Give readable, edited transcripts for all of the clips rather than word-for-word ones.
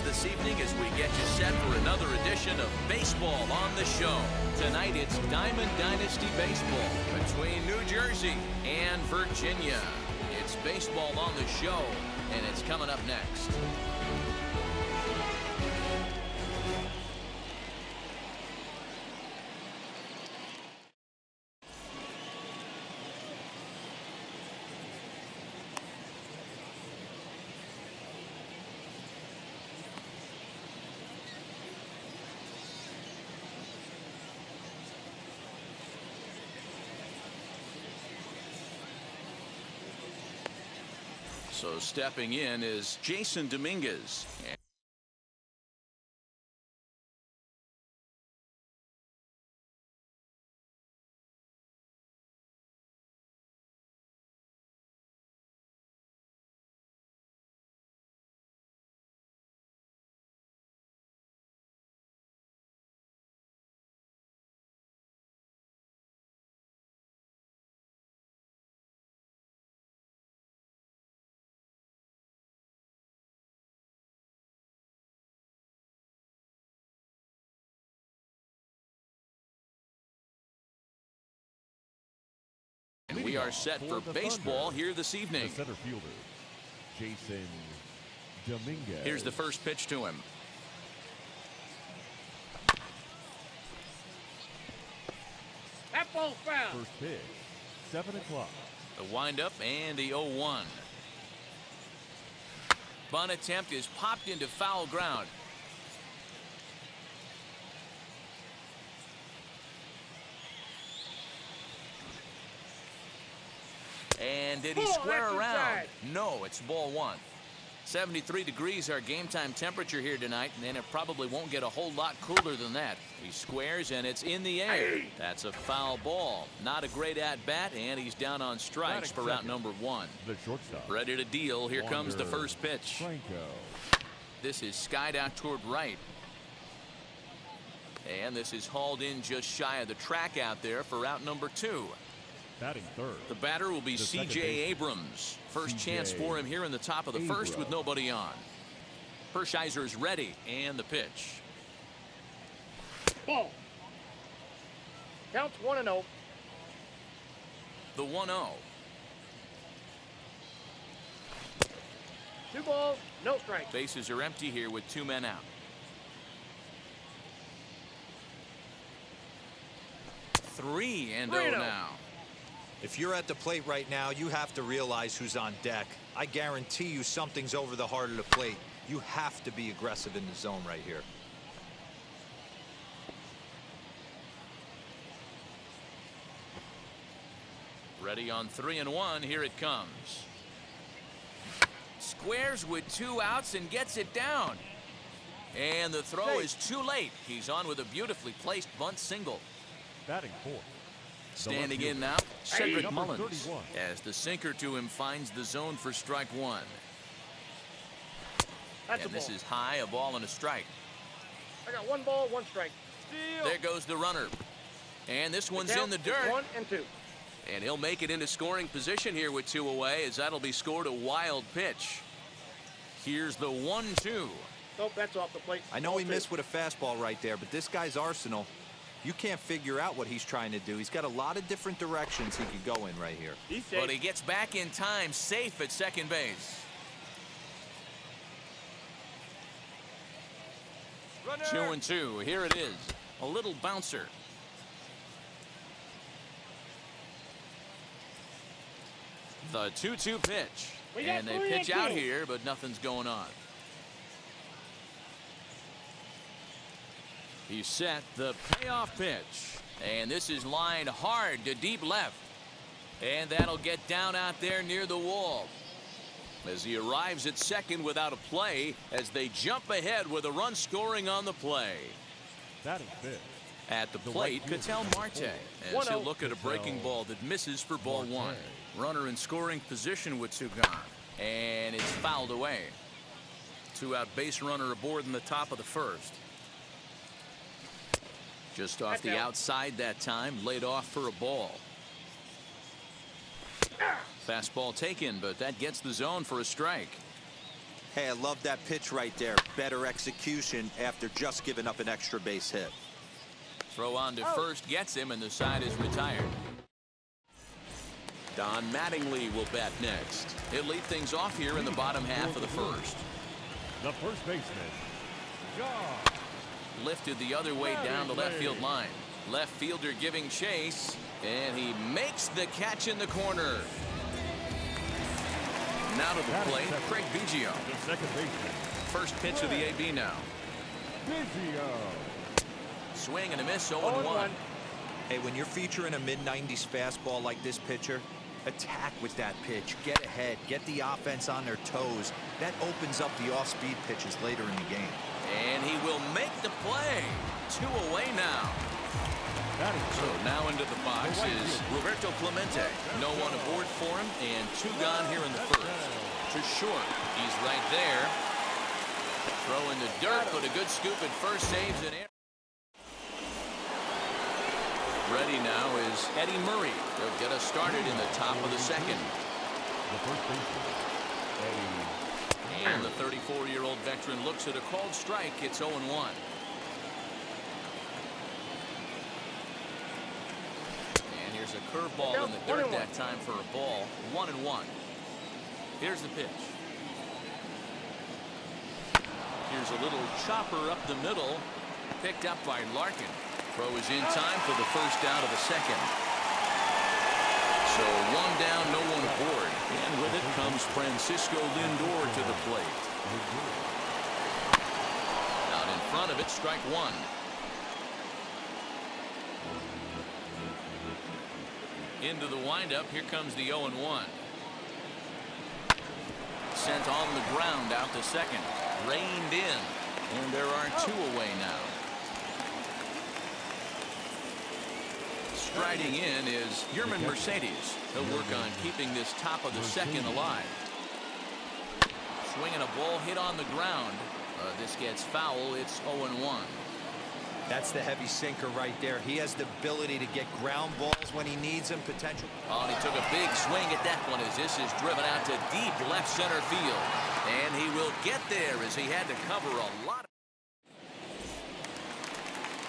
this evening as we get you set for another edition of Baseball on the Show. Tonight it's Diamond Dynasty Baseball between New Jersey and Virginia. It's Baseball on the Show, and it's coming up next. So stepping in is Jason Dominguez. We are set for baseball here this evening. The center fielder, Jason Dominguez. Here's the first pitch to him. That ball's foul. First pitch, 7 o'clock. The windup and the 0-1. Bunt attempt is popped into foul ground. And did he square around? No, it's ball one. 73 degrees our game time temperature here tonight, and it probably won't get a whole lot cooler than that. He squares and it's in the air. That's a foul ball. Not a great at bat, and he's down on strikes for out number one. The shortstop. Ready to deal. Here comes the first pitch. Franco. This is skied out toward right. And this is hauled in just shy of the track out there for out number two. Batting third. The batter will be C.J. Abrams. First chance for him here in the top of the first with nobody on. Hershiser is ready, and the pitch. Ball. Counts 1-0. The 1-0. 2 balls, no strikes. Bases are empty here with 2 men out. 3-0 now. If you're at the plate right now, you have to realize who's on deck. I guarantee you something's over the heart of the plate. You have to be aggressive in the zone right here. Ready on 3-1. Here it comes. Squares with 2 outs and gets it down. And the throw is too late. He's on with a beautifully placed bunt single. Batting fourth. Standing in now, Cedric Mullins, 31. as the sinker to him finds the zone for strike one. That's and this is high, a ball and a strike. I got 1 ball, 1 strike. Steal. There goes the runner. And this one's in the dirt. 1-2. And he'll make it into scoring position here with 2 away, as that'll be scored a wild pitch. Here's the 1-2. Nope, that's off the plate. I know he missed with a fastball right there, but this guy's arsenal, you can't figure out what he's trying to do. He's got a lot of different directions he could go in right here. But he gets back in time, safe at second base. Runner. 2-2. Here it is. A little bouncer. The 2-2 pitch. And they pitch out here, but nothing's going on. He's set the payoff pitch. And this is lined hard to deep left. And that'll get down out there near the wall. As he arrives at second without a play, as they jump ahead with a run scoring on the play. Batting fifth. At the plate, Ketel Marte, as he'll look at a breaking ball that misses for ball one. Runner in scoring position with 2 gone. And it's fouled away. 2-out base runner aboard in the top of the first. Just off the outside that time, laid off for a ball. Fastball taken, but that gets the zone for a strike. Hey, I love that pitch right there. Better execution after just giving up an extra base hit. Throw on to first gets him, and the side is retired. Don Mattingly will bat next. He'll lead things off here in the bottom half of the first. The first baseman, John. Lifted the other way down the left field line. Left fielder giving chase, and he makes the catch in the corner. Now to the plate, Craig Biggio. The second baseman. First pitch of the AB now. Biggio. Swing and a miss, 0-1. Hey, when you're featuring a mid-90s fastball like this pitcher, attack with that pitch. Get ahead. Get the offense on their toes. That opens up the off-speed pitches later in the game. And he will make the play. 2 away now. So now into the box is Roberto Clemente. No one aboard for him, and 2 gone here in the first. To short. He's right there. Throw in the dirt, but a good scoop at first, saves an error. Ready now is Eddie Murray. They'll get us started in the top of the second. The first baseman, Eddie. And the 34-year-old veteran looks at a called strike. It's 0-1. And here's a curveball in the dirt that time for a ball. 1-1. Here's the pitch. Here's a little chopper up the middle. Picked up by Larkin. Throw is in time for the first out of the second. So 1 down, no one aboard. And with it comes Francisco Lindor to the plate. Out in front of it, strike 1. Into the windup, here comes the 0-1. Sent on the ground out to second. Reined in. And there are 2 away now. Striding in is Yerman Mercedes. He'll work on keeping this top of the second alive. Swinging a ball hit on the ground. This gets foul. It's 0-1. That's the heavy sinker right there. He has the ability to get ground balls when he needs them. Potential. Oh, and he took a big swing at that one as this is driven out to deep left center field. And he will get there as he had to cover a lot.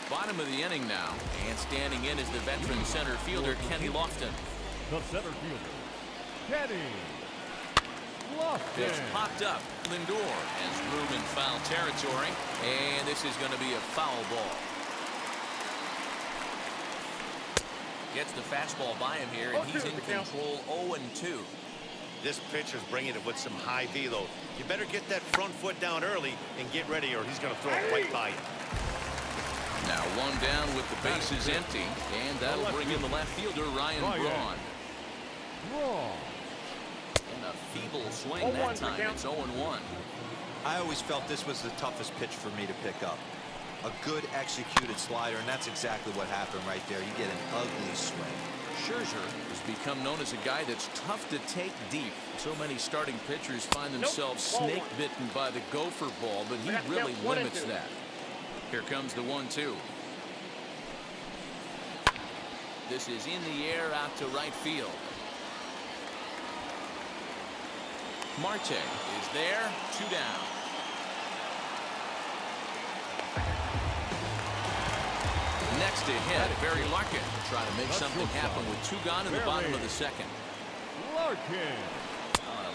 Bottom of the inning now, and standing in is the veteran center fielder Kenny Lofton. The center fielder, Kenny Lofton. It's popped up. Lindor has room in foul territory, and this is going to be a foul ball. Gets the fastball by him here, and he's in control. 0-2. This pitcher's bringing it with some high velo. You better get that front foot down early and get ready, or he's going to throw it right by you. Now 1 down with the bases empty, and that'll bring in the left fielder, Ryan Braun. And a feeble swing that time. It's 0-1. I always felt this was the toughest pitch for me to pick up. A good executed slider, and that's exactly what happened right there. You get an ugly swing. Scherzer has become known as a guy that's tough to take deep. So many starting pitchers find themselves snake-bitten by the gopher ball, but he really limits that. Here comes the 1-2. This is in the air out to right field. Marte is there. 2 down. Next to hit, Barry Larkin trying to make something happen with 2 gone in the bottom of the second. Larkin.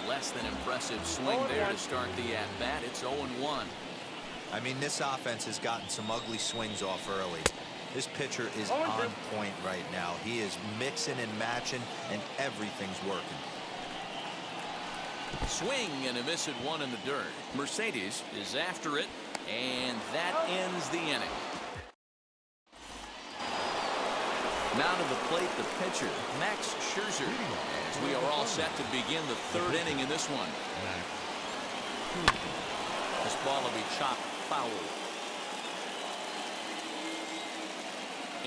A less than impressive swing there to start the at-bat. It's 0-1. I mean, this offense has gotten some ugly swings off early. This pitcher is on point right now. He is mixing and matching, and everything's working. Swing and a miss at 1 in the dirt. Mercedes is after it, and that ends the inning. Now to the plate, the pitcher, Max Scherzer, as we are all set to begin the 3rd inning in this one. This ball will be chopped foul.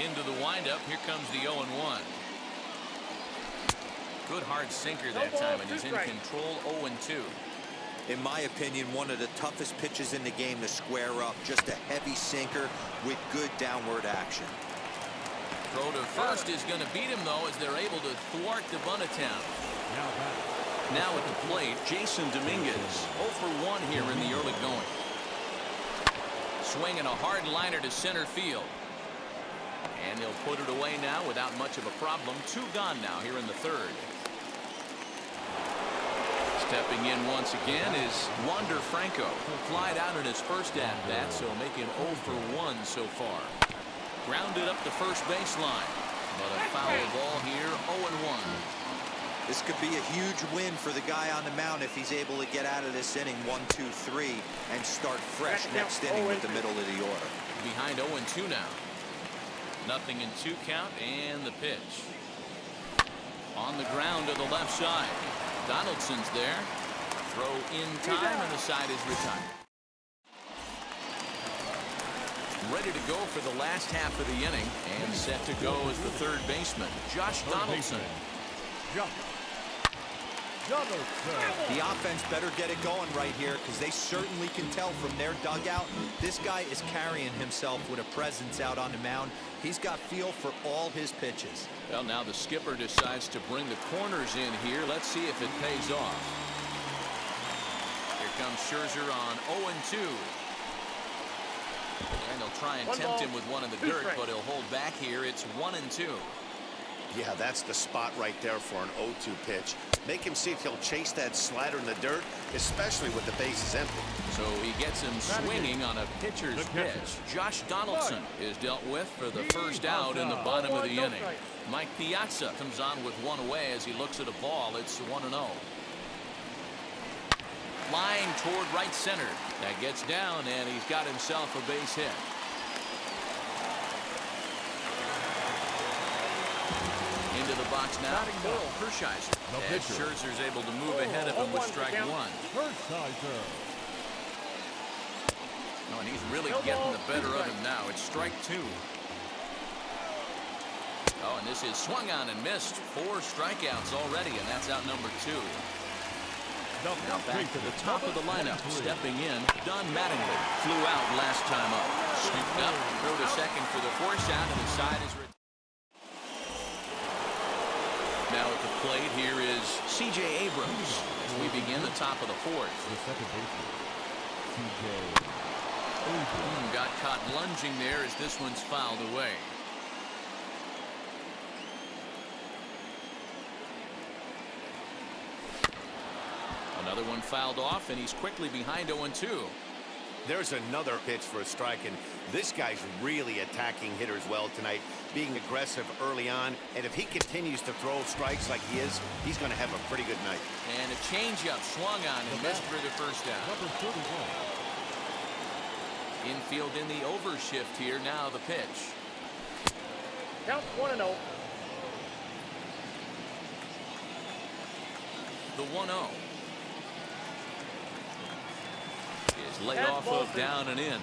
Into the windup. Here comes the 0-1. Good hard sinker that time, and he's in control. 0-2. In my opinion, one of the toughest pitches in the game to square up. Just a heavy sinker with good downward action. Throw to first is going to beat him, though, as they're able to thwart the bunt attempt. Now at the plate, Jason Dominguez. 0 for 1 here in the early going. Swinging a hard liner to center field. And they'll put it away now without much of a problem. 2 gone now here in the third. Stepping in once again is Wander Franco. Flied out in his first at-bat, so making 0 for 1 so far. Grounded up the first baseline. But a foul ball here, 0-1. This could be a huge win for the guy on the mound if he's able to get out of this inning 1, 2, 3 and start fresh next inning with the middle of the order. Behind 0-2 now. Nothing in 2 count and the pitch. On the ground to the left side. Donaldson's there. Throw in time and the side is retired. Ready to go for the last half of the inning and set to go as the third baseman, Josh Donaldson. The offense better get it going right here because they certainly can tell from their dugout this guy is carrying himself with a presence out on the mound. He's got feel for all his pitches. Well, now the skipper decides to bring the corners in here. Let's see if it pays off. Here comes Scherzer on 0-2. And they'll try and tempt him with one in the dirt, but he'll hold back here. It's 1-2. Yeah, that's the spot right there for an 0-2 pitch. Make him see if he'll chase that slider in the dirt, especially with the bases empty. So he gets him swinging on a pitcher's pitch. Josh Donaldson is dealt with for the first out in the bottom of the inning. Mike Piazza comes on with one away as he looks at a ball. It's 1-0. Line toward right center. That gets down, and he's got himself a base hit. Into the box now, Kershiser. As Scherzer's able to move ahead of him with strike 1. Oh, and he's really getting the better of him now. It's strike 2. Oh, and this is swung on and missed. 4 strikeouts already, and that's out number 2. Now back to the top of the lineup. Stepping in, Don Mattingly. Flew out last time up. Scooped up, throw to second for the force out, and the side is retired. Now at the plate, here is C.J. Abrams as we begin the top of the 4th. The second baseman, C.J. Got caught lunging there as this one's fouled away. Another one fouled off, and he's quickly behind 0-2. There's another pitch for a strike, and this guy's really attacking hitters well tonight, being aggressive early on, and if he continues to throw strikes like he is, he's going to have a pretty good night. And a changeup swung on and missed for the first down. Number 31. Infield in the overshift here. Now the pitch. Count 1-0. The 1-0 is laid off of down and in.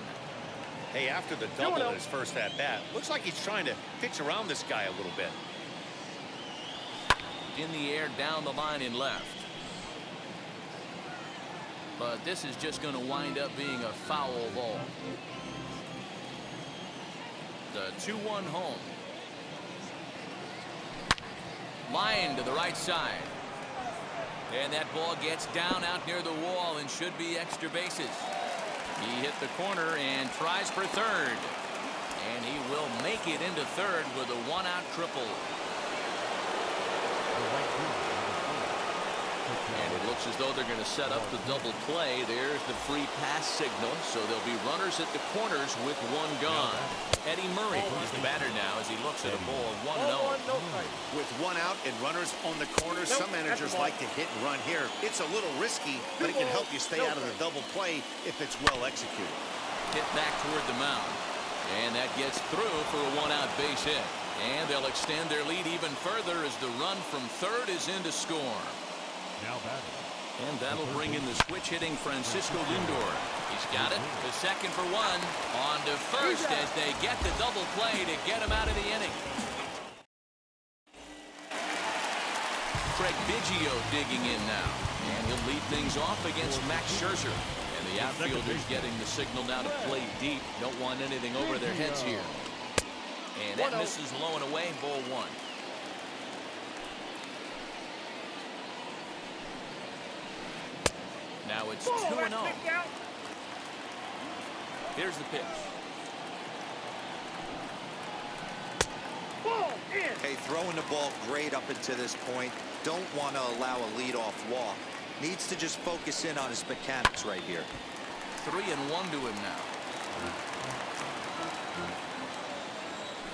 Hey, after the double in his first at-bat, looks like he's trying to pitch around this guy a little bit. In the air, down the line in left. But this is just going to wind up being a foul ball. The 2-1 home. Line to the right side. And that ball gets down out near the wall and should be extra bases. He hit the corner and tries for third. And he will make it into third with a 1-out triple. And it looks as though they're going to set up the double play. There's the free pass signal. So there'll be runners at the corners with 1 gone. Eddie Murray is the batter now as he looks at a ball 1-0. With 1 out and runners on the corners, some managers like to hit and run here. It's a little risky, but it can help you stay out of the double play if it's well executed. Hit back toward the mound. And that gets through for a 1-out base hit. And they'll extend their lead even further as the run from third is in to score. Now batting. And that'll bring in the switch-hitting Francisco Lindor. He's got it to second for 1. On to first as they get the double play to get him out of the inning. Craig Biggio digging in now. And he'll lead things off against Max Scherzer. And the outfielders getting the signal now to play deep. Don't want anything over their heads here. And that misses low and away, ball 1. Now it's Ball, 2-0. that's kicked out. Here's the pitch. Ball in. Hey, throwing the ball great up until this point. Don't want to allow a leadoff walk. Needs to just focus in on his mechanics right here. 3-1 to him now.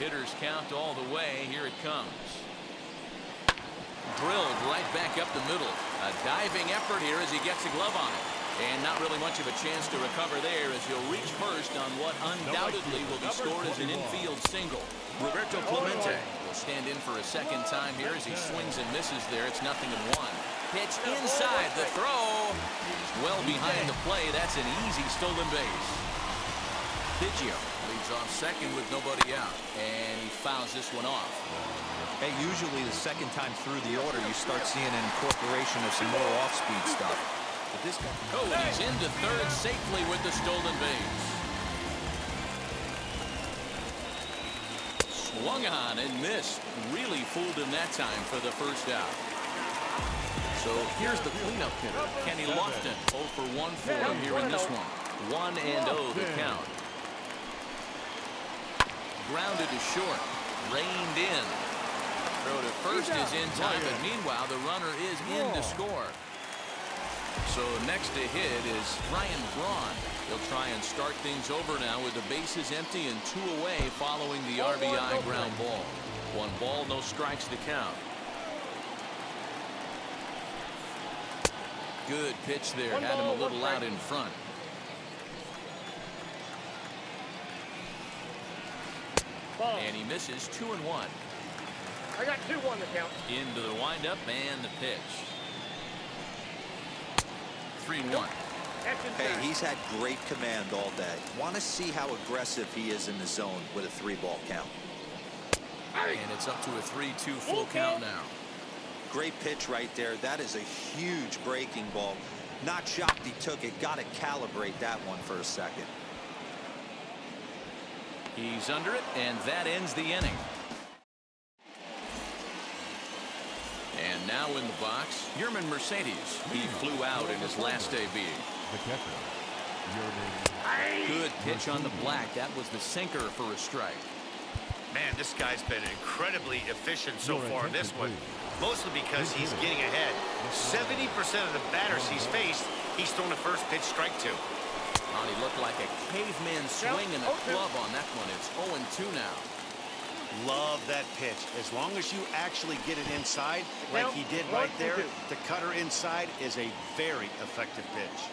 Hitters count all the way. Here it comes. Drilled right back up the middle. A diving effort here as he gets a glove on it. And not really much of a chance to recover there as he'll reach first on what undoubtedly will be scored as an infield single. Roberto Clemente will stand in for a second time here as he swings and misses there. It's 0-1. Pitch inside the throw. Well behind the play. That's an easy stolen base. Biggio leads off second with nobody out. And he fouls this one off. Hey, usually the second time through the order, you start seeing an incorporation of some more off-speed stuff. But this guy... Oh, and he's into third safely with the stolen base. Swung on and missed. Really fooled him that time for the first out. So here's the cleanup hitter, Kenny Lofton. 0 for 1 for him here in this one. 1-0 the count. Grounded to short. Reined in. Throw to first is in time, but meanwhile the runner is in to score. So next to hit is Ryan Braun. He'll try and start things over now with the bases empty and 2 away following the RBI ground ball. 1 ball, no strikes to count. Good pitch there. Had him a little out in front. And he misses 2-1. I got 2-1 to count. Into the windup and the pitch. 3-1. Hey, he's had great command all day. Want to see how aggressive he is in the zone with a 3-ball count. And it's up to a 3-2 full count now. Great pitch right there. That is a huge breaking ball. Not shocked he took it. Got to calibrate that one for a second. He's under it, and that ends the inning. And now in the box, Yerman Mercedes. He flew out in his last debut. The catcher, Yerman. Good pitch on the black. That was the sinker for a strike. Man, this guy's been incredibly efficient so far in this one. Mostly because he's getting ahead. 70% of the batters he's faced, he's thrown a first pitch strike to. Oh, he looked like a caveman swinging a club on that one. It's 0-2 now. Love that pitch. As long as you actually get it inside, like he did right there, the cutter inside is a very effective pitch.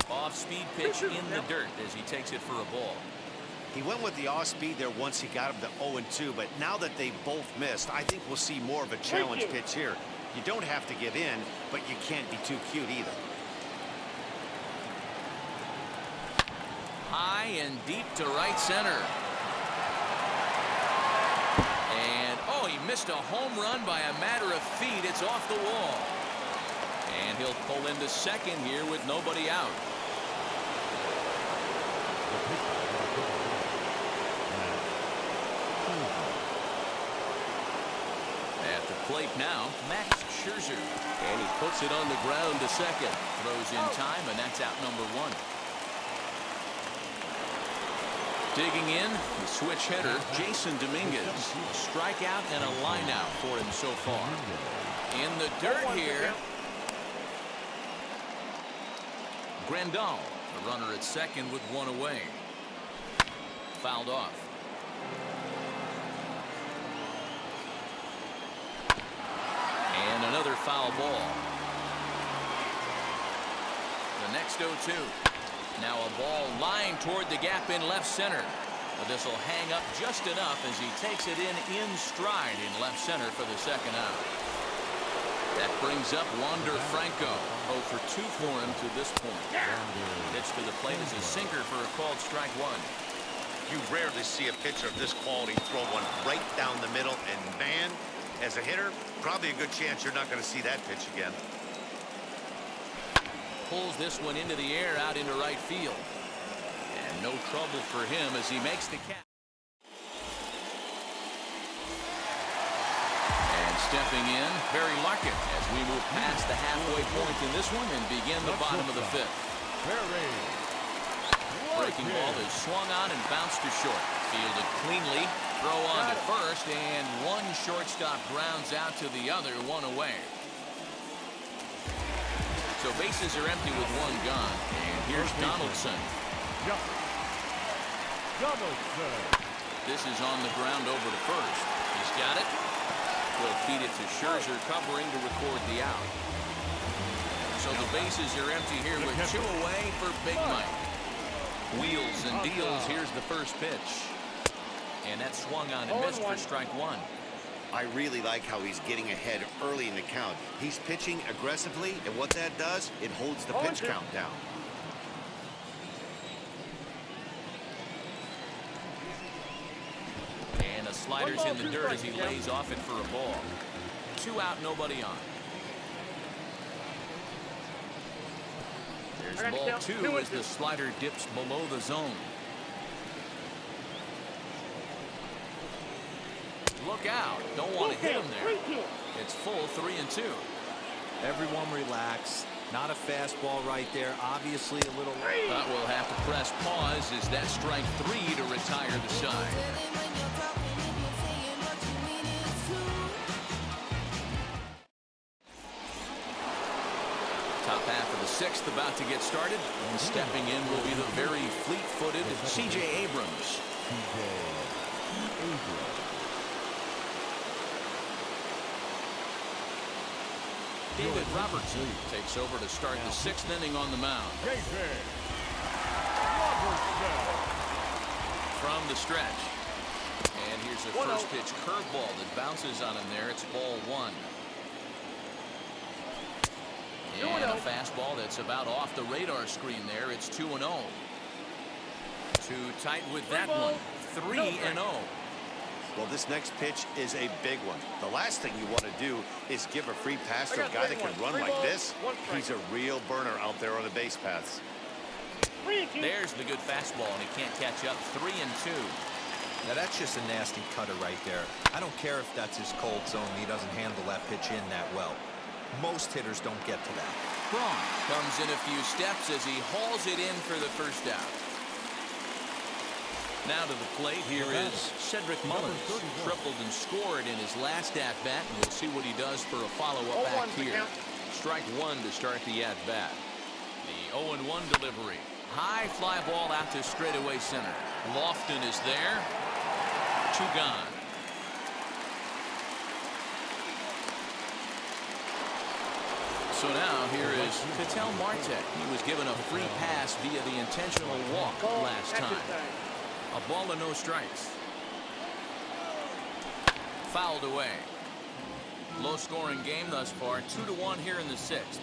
Off-speed pitch in the dirt as he takes it for a ball. He went with the off-speed there once he got him to 0-2, but now that they both missed, I think we'll see more of a challenge pitch here. You don't have to give in, but you can't be too cute either. High and deep to right center. And, oh, he missed a home run by a matter of feet. It's off the wall. And he'll pull into second here with nobody out. At the plate now, Max Scherzer. And he puts it on the ground to second. Throws in time, and that's out number 1. Digging in, the switch hitter, Jason Dominguez. A strikeout and a lineout for him so far. In the dirt here. Grandal, the runner at second with 1 away. Fouled off. And another foul ball. The next 0-2. Now a ball lined toward the gap in left center. But this will hang up just enough as he takes it in stride in left center for the second out. That brings up Wander Franco. 0 for 2 for him to this point. Pitch to the plate is a sinker for a called strike 1. You rarely see a pitcher of this quality throw one right down the middle, and man, as a hitter, probably a good chance you're not going to see that pitch again. Pulls this one into the air out into right field. And no trouble for him as he makes the catch. And stepping in, Barry Larkin, as we move past the halfway point in this one and begin the bottom of the fifth. Breaking ball is swung on and bounced to short. Fielded cleanly. Throw on to first, and one shortstop grounds out to the other, one away. So bases are empty with one gone, and here's Donaldson. This is on the ground over to first. He's got it. Will feed it to Scherzer, covering to record the out. So the bases are empty here with two away for Big Mike. Wheels and deals. Here's the first pitch. And that swung on and missed for strike one. I really like how he's getting ahead early in the count. He's pitching aggressively, and what that does, it holds the pitch count down. And a slider's in the dirt as he lays off it for a ball. 2 out, nobody on. There's ball 2 as the slider dips below the zone. Look out. Don't want to hit him there. It's full 3-2. Everyone relax. Not a fastball right there. Obviously a little. But we'll have to press pause as that strike 3 to retire the side. Top half of the sixth about to get started. And stepping in will be the very fleet-footed C.J. Abrams. David Robertson takes over to start the 6th inning on the mound. From the stretch. And here's a first pitch curveball that bounces on him there. It's ball 1. And a fastball that's about off the radar screen there. It's 2-0. Too tight with that one. 3-0. Well, this next pitch is a big one. The last thing you want to do is give a free pass to a guy that can run like this. He's a real burner out there on the base paths. There's the good fastball, and he can't catch up. 3-2. Now that's just a nasty cutter right there. I don't care if that's his cold zone. He doesn't handle that pitch in that well. Most hitters don't get to that. Braun comes in a few steps as he hauls it in for the first out. Now to the plate, here is Cedric Mullins. Tripled and scored in his last at-bat, and we'll see what he does for a follow-up back here. Strike 1 to start the at-bat. The 0-1 delivery. High fly ball out to straightaway center. Lofton is there. 2 gone. So now here is Ketel Marte. He was given a free pass via the intentional walk last time. A ball and no strikes. Fouled away. Low scoring game thus far. 2-1 here in the 6th.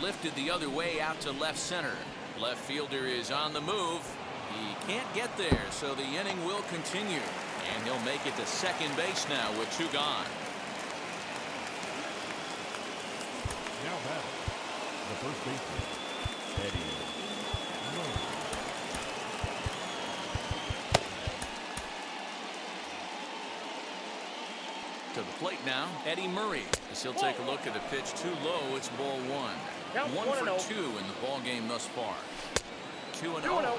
Lifted the other way out to left center. Left fielder is on the move. He can't get there, so the inning will continue. And he'll make it to second base now with 2 gone. Now batting, the first baseman, Eddie Murray. To the plate now, Eddie Murray. As he'll take a look at a pitch too low, it's ball 1. 1 for 2 in the ball game thus far. 2-0.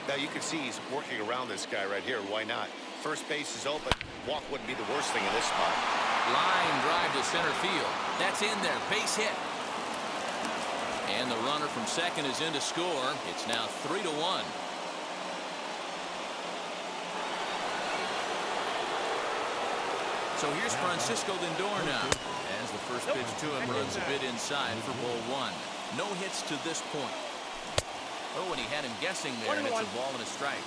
Now you can see he's working around this guy right here. Why not? First base is open. Walk wouldn't be the worst thing in this spot. Line drive to center field. That's in there. Base hit. And the runner from second is in to score. It's now 3-1. So here's Francisco Lindor now. As the first pitch to him runs a bit inside for ball 1. No hits to this point. Oh, and he had him guessing there, and it's a ball and a strike.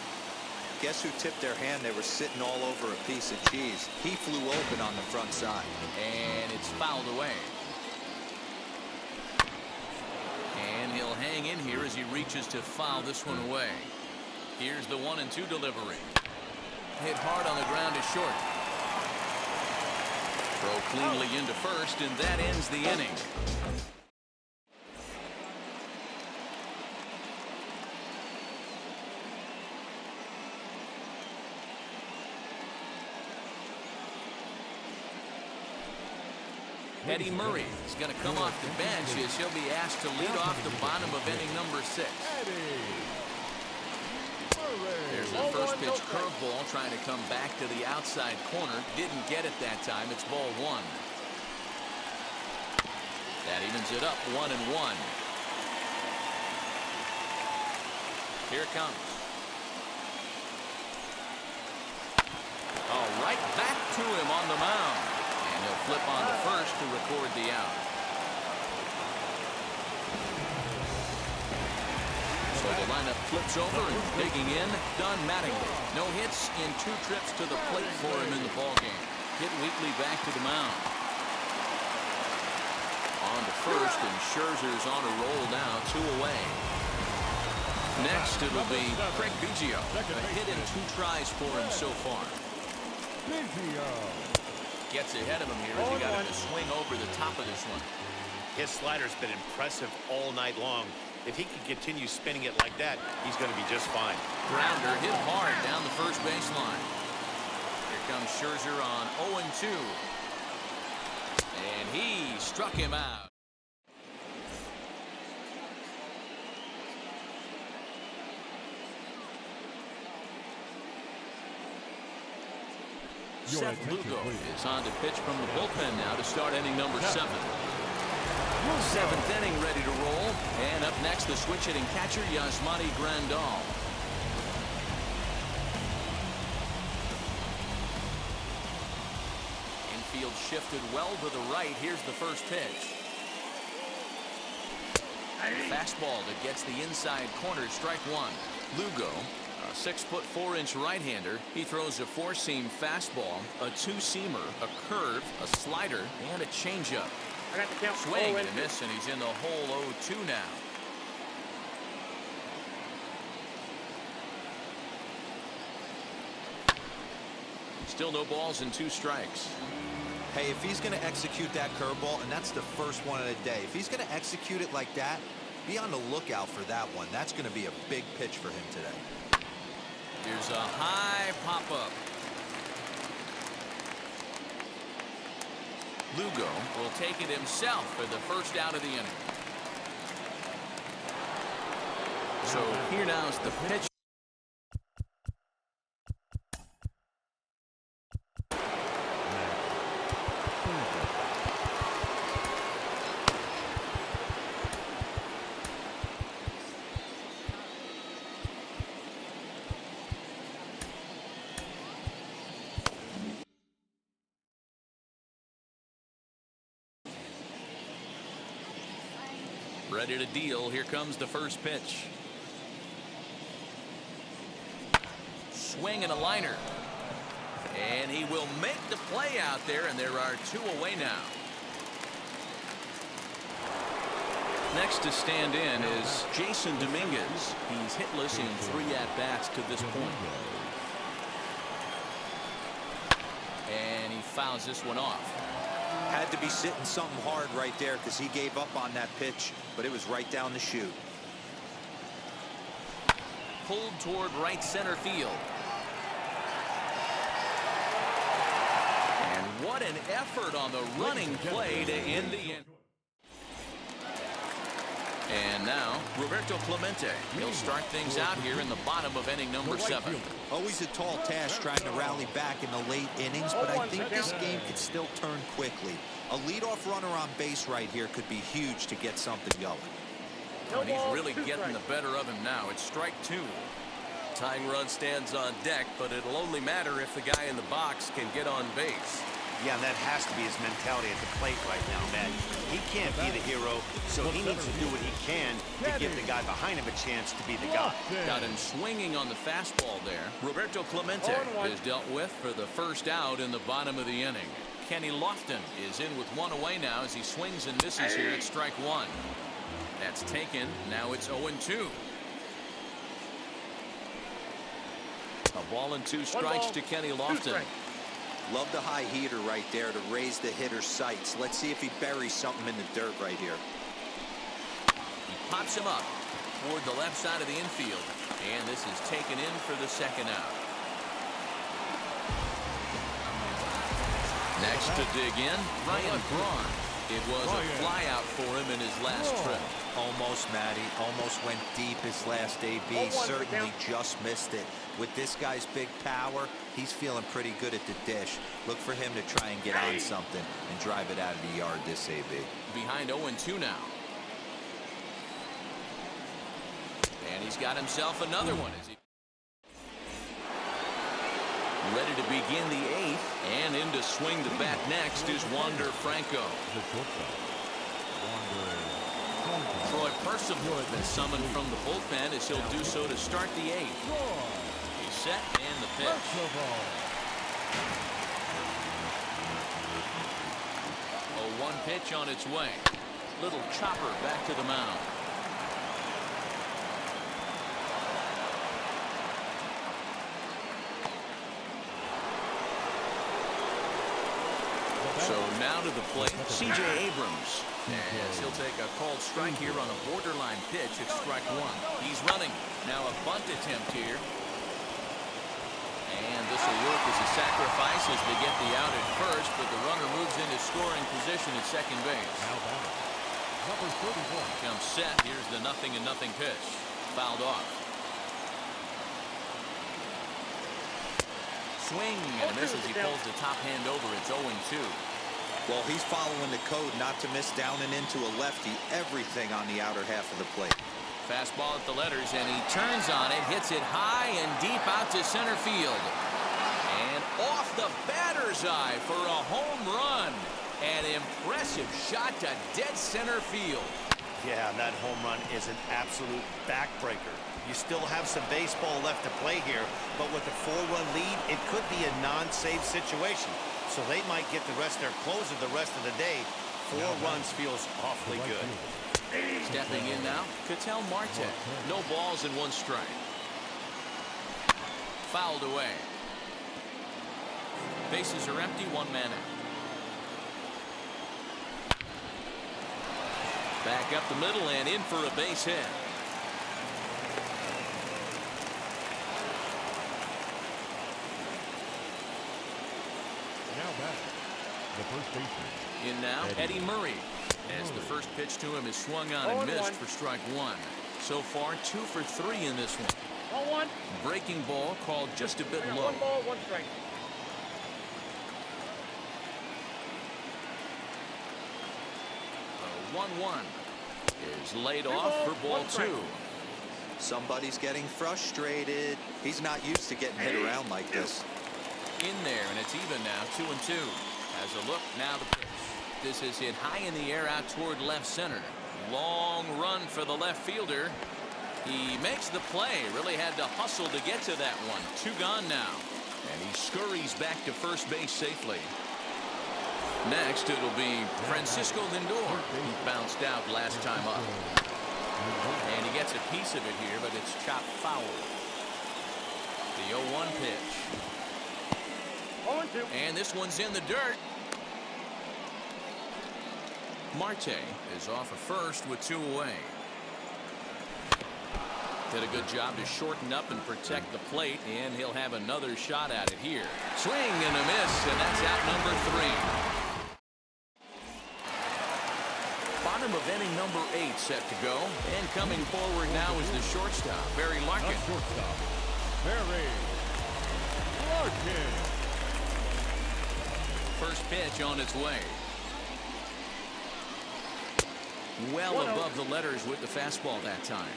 Guess who tipped their hand? They were sitting all over a piece of cheese. He flew open on the front side. And it's fouled away. And he'll hang in here as he reaches to foul this one away. Here's the 1-2 delivery. Hit hard on the ground to short. Throw cleanly into first, and that ends the inning. Eddie Murray is going to come off the bench as he'll be asked to lead off the bottom of inning number 6. There's the first pitch curveball trying to come back to the outside corner. Didn't get it that time. It's ball 1. That evens it up 1-1. Here it comes. Oh, right back to him on the mound. And he'll flip on to first to record the out. So the lineup flips over and digging in, Don Mattingly. No hits in 2 trips to the plate for him in the ballgame. Hit Wheatley back to the mound. On to first, and Scherzer's on a roll now, 2 away. Next, it'll be Craig Biggio. A hit in 2 tries for him so far. Gets ahead of him here as he got him to swing over the top of this one. His slider's been impressive all night long. If he can continue spinning it like that, he's going to be just fine. Grounder hit hard down the first baseline. Here comes Scherzer on 0-2. And he struck him out. Seth Lugo is on to pitch from the bullpen now to start inning number 7. 7th inning ready to roll. And up next, the switch hitting catcher, Yasmani Grandal. Infield shifted well to the right. Here's the first pitch. Fastball that gets the inside corner, strike 1. Lugo, a 6'4" right-hander. He throws a 4-seam fastball, a 2-seamer, a curve, a slider, and a changeup. I got the count. Swing and a miss, and he's in the hole 0-2 now. Still no balls and 2 strikes. Hey, if he's going to execute that curveball, and that's the first one of the day, if he's going to execute it like that, be on the lookout for that one. That's going to be a big pitch for him today. Here's a high pop-up. Lugo will take it himself for the first out of the inning. So here now is the pitch. Ready to deal. Here comes the first pitch. Swing and a liner. And he will make the play out there, and there are 2 away now. Next to stand in is Jason Dominguez. He's hitless in 3 at-bats to this point. And he fouls this one off. Had to be sitting something hard right there because he gave up on that pitch, but it was right down the chute. Pulled toward right center field. And what an effort on the running play to end the inning. And now, Roberto Clemente. He'll start things out here in the bottom of inning number 7. Always a tall task trying to rally back in the late innings, but I think this game could still turn quickly. A leadoff runner on base right here could be huge to get something going. And he's really getting the better of him now. It's strike 2. Tying run stands on deck, but it'll only matter if the guy in the box can get on base. Yeah, and that has to be his mentality at the plate right now, man. He can't be the hero, so he needs to do what he can to give the guy behind him a chance to be the guy. Got him swinging on the fastball there. Roberto Clemente is dealt with for the first out in the bottom of the inning. Kenny Lofton is in with 1 away now as he swings and misses here at strike 1. That's taken. Now it's 0-2. A ball and 2 strikes to Kenny Lofton. Love the high heater right there to raise the hitter's sights. Let's see if he buries something in the dirt right here. He pops him up toward the left side of the infield. And this is taken in for the second out. Next to dig in, Ryan Braun. It was a flyout for him in his last trip. Almost, Matty. Almost went deep his last AB. Certainly just missed it. With this guy's big power, he's feeling pretty good at the dish. Look for him to try and get on something and drive it out of the yard this AB. Behind 0-2 now. And he's got himself another one. Ready to begin the 8th, and in to swing the bat next is Wander Franco. Troy Percival has been summoned from the bullpen as he'll do so to start the 8th. He's set and the pitch. 0-1 pitch on its way. Little chopper back to the mound. So now to the plate, C.J. Abrams. As he'll take a called strike here on a borderline pitch at strike 1. He's running. Now a bunt attempt here. And this will work as a sacrifice as they get the out at first, but the runner moves into scoring position at second base. Number 34. Comes set. Here's the 0-0 pitch. Fouled off. Swing and a miss as he pulls the top hand over. It's 0-2. Well, he's following the code not to miss down and into a lefty. Everything on the outer half of the plate. Fastball at the letters, and he turns on it, hits it high and deep out to center field. And off the batter's eye for a home run. An impressive shot to dead center field. Yeah, that home run is an absolute backbreaker. You still have some baseball left to play here, but with a 4-run lead, it could be a non-save situation. So they might get the rest of their closer the rest of the day. 4 runs feels awfully good. Stepping in now, Ketel Marte. No balls and 1 strike. Fouled away. Bases are empty, 1 man out. Back up the middle and in for a base hit. Now back, the first baseman. In now, Eddie Murray. As the first pitch to him is swung on and missed for strike 1. So far, 2 for 3 in this one. 0-1. Breaking ball called just a bit low. 1 ball, 1 strike. 1-1 is laid off for ball 2. Somebody's getting frustrated. He's not used to getting hit around like this. In there, and it's even now, 2-2. As a look, now the pitch. This is hit high in the air out toward left center. Long run for the left fielder. He makes the play. Really had to hustle to get to that one. 2 gone now. And he scurries back to first base safely. Next, it'll be Francisco Lindor. He bounced out last time up. And he gets a piece of it here, but it's chopped foul. The 0-1 pitch. 0-2. And this one's in the dirt. Marte is off of first with 2 away. Did a good job to shorten up and protect the plate, and he'll have another shot at it here. Swing and a miss, and that's out number 3. Bottom of inning number 8 set to go, and coming forward now is the shortstop, Barry Larkin. Shortstop, Barry Larkin. First pitch on its way. Well above the letters with the fastball that time.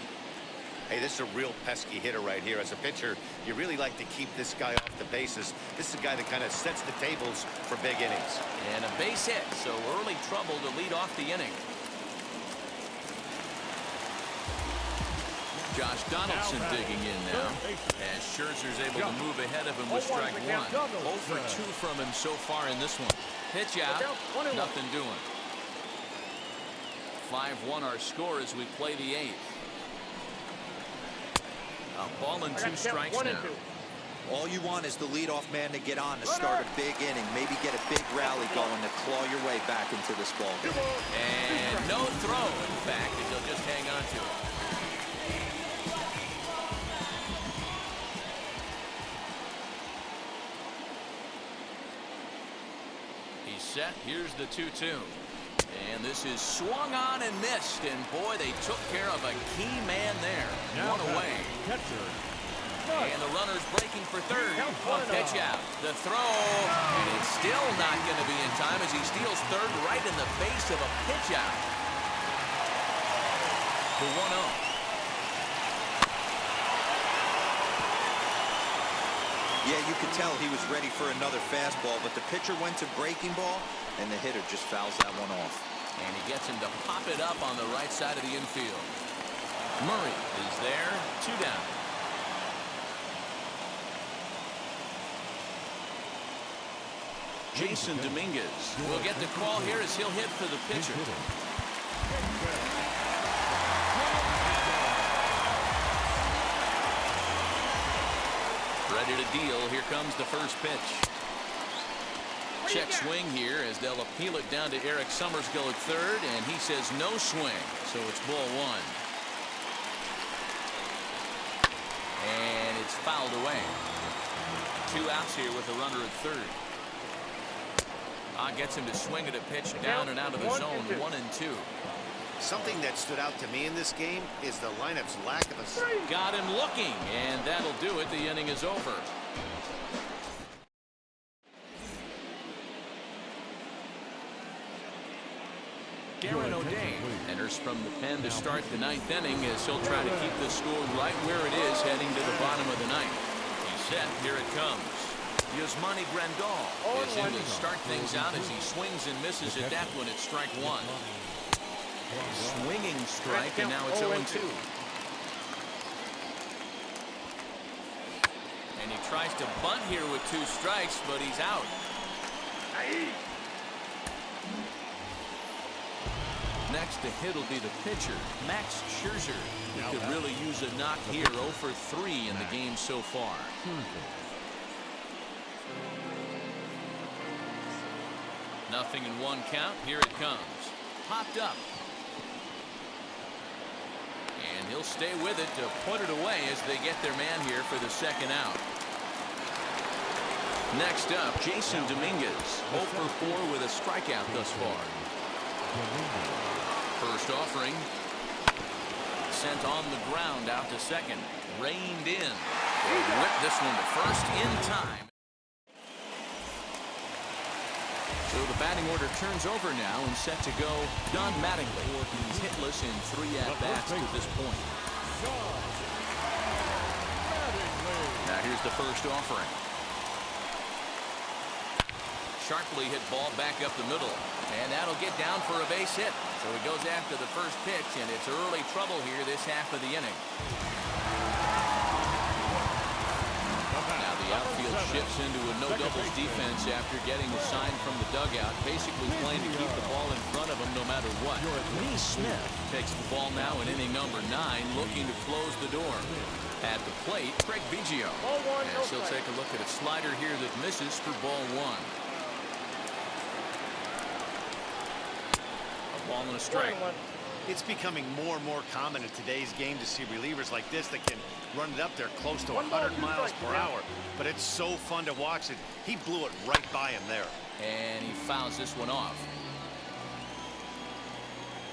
Hey, this is a real pesky hitter right here. As a pitcher, you really like to keep this guy off the bases. This is a guy that kind of sets the tables for big innings. And a base hit, so early trouble to lead off the inning. Josh Donaldson digging in now. As Scherzer's able to move ahead of him with strike 1. 0 for 2 from him so far in this one. Pitch out, nothing doing. 5-1 our score as we play the 8th. A ball and 2 strikes now. All you want is the leadoff man to get on to start a big inning. Maybe get a big rally going to claw your way back into this ball game. And no throw, in fact, as he'll just hang on to it. set. Here's the 2-2. And this is swung on and missed. And boy, they took care of a key man there. Now One away. catcher. And the runner's breaking for third. One pitch out. The throw. And it's still not going to be in time as he steals third right in the face of a pitch out. The 1-0. Yeah, you could tell he was ready for another fastball, but the pitcher went to breaking ball, and the hitter just fouls that one off. And he gets him to pop it up on the right side of the infield. Murray is there, 2 down. Jason Dominguez will get the call here as he'll hit for the pitcher. Ready to deal. Here comes the first pitch. Check swing here as they'll appeal it down to Eric Summersgill at third, and he says no swing, so it's ball 1. And it's fouled away. 2 outs here with the runner at third. Gets him to swing at a pitch down and out of the zone. 1-2. Something that stood out to me in this game is the lineup's lack of a... Got him looking, and that'll do it. The inning is over. Darren O'Day enters from the pen to start the 9th inning as he'll try to keep the score right where it is heading to the bottom of the 9th. He's set. Here it comes. Yasmani Grandal is in to start things out as he swings and misses at that one at strike 1. Swinging strike, and now it's 0-2. And he tries to bunt here with 2 strikes, but he's out. Next to hit will be the pitcher, Max Scherzer. He could really use a knock here. 0 for 3 in the game so far. Nothing in 1 count. Here it comes. Popped up. And he'll stay with it to put it away as they get their man here for the 2nd out. Next up, Jason Dominguez. 0 for 4 with a strikeout thus far. First offering. Sent on the ground out to second. Reined in. They whip this one to first in time. So the batting order turns over now and set to go. Don Mattingly. He's hitless in 3 at-bats to this point. Now here's the first offering. Sharply hit ball back up the middle. And that'll get down for a base hit. So he goes after the first pitch, and it's early trouble here this half of the inning. Now the outfield shifts into a no-doubles defense after getting a sign from the dugout, basically playing to keep the ball in front of him no matter what. Lee Smith takes the ball now in inning number 9, looking to close the door. At the plate, Craig Biggio. As he'll take a look at a slider here that misses for ball 1. Ball and a strike. It's becoming more and more common in today's game to see relievers like this that can run it up there close to 100 miles per hour. But it's so fun to watch it. He blew it right by him there. And he fouls this one off.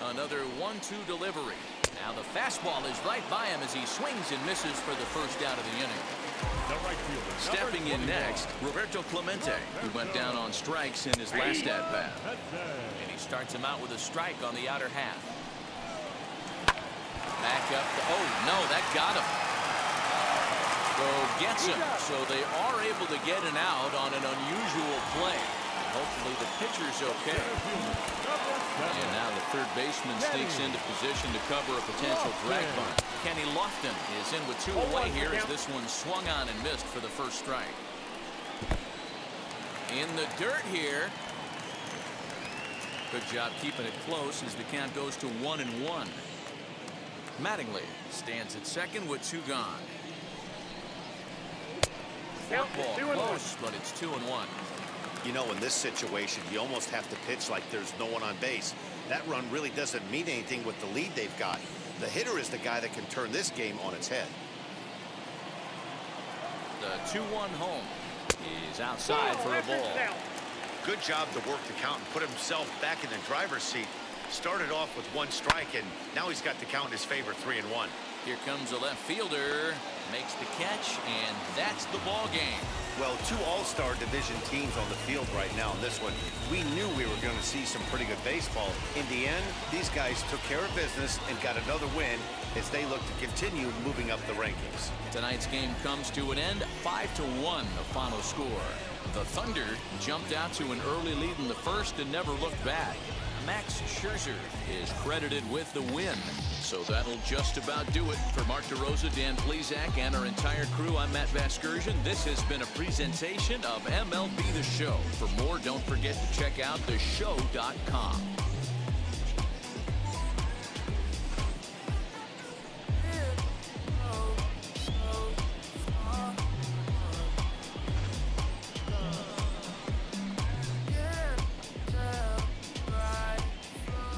Another 1-2 delivery. Now the fastball is right by him as he swings and misses for the first out of the inning. Stepping in next, Roberto Clemente, who went down on strikes in his last at-bat. And he starts him out with a strike on the outer half. Back up. Oh, no, that got him. So gets him. So they are able to get an out on an unusual play. Hopefully the pitcher's okay. And now the third baseman sneaks into position to cover a potential drag bunt. Kenny Lofton is in with 2 away here as this one swung on and missed for the first strike. In the dirt here. Good job keeping it close as the count goes to 1-1. Mattingly stands at second with 2 gone. Ball close, but it's 2-1. You know, in this situation, you almost have to pitch like there's no one on base. That run really doesn't mean anything with the lead they've got. The hitter is the guy that can turn this game on its head. The 2-1 home is outside for a ball. good job to work the count and put himself back in the driver's seat. Started off with 1 strike, and now he's got the count in his favor, 3-1. Here comes the left fielder, makes the catch, and that's the ball game. Well, 2 all-star division teams on the field right now in this one. We knew we were going to see some pretty good baseball. In the end, these guys took care of business and got another win as they look to continue moving up the rankings. Tonight's game comes to an end, 5-1 the final score. The Thunder jumped out to an early lead in the first and never looked back. Max Scherzer is credited with the win. So that'll just about do it. For Mark DeRosa, Dan Plesac, and our entire crew, I'm Matt Vasgersian. This has been a presentation of MLB The Show. For more, don't forget to check out theshow.com.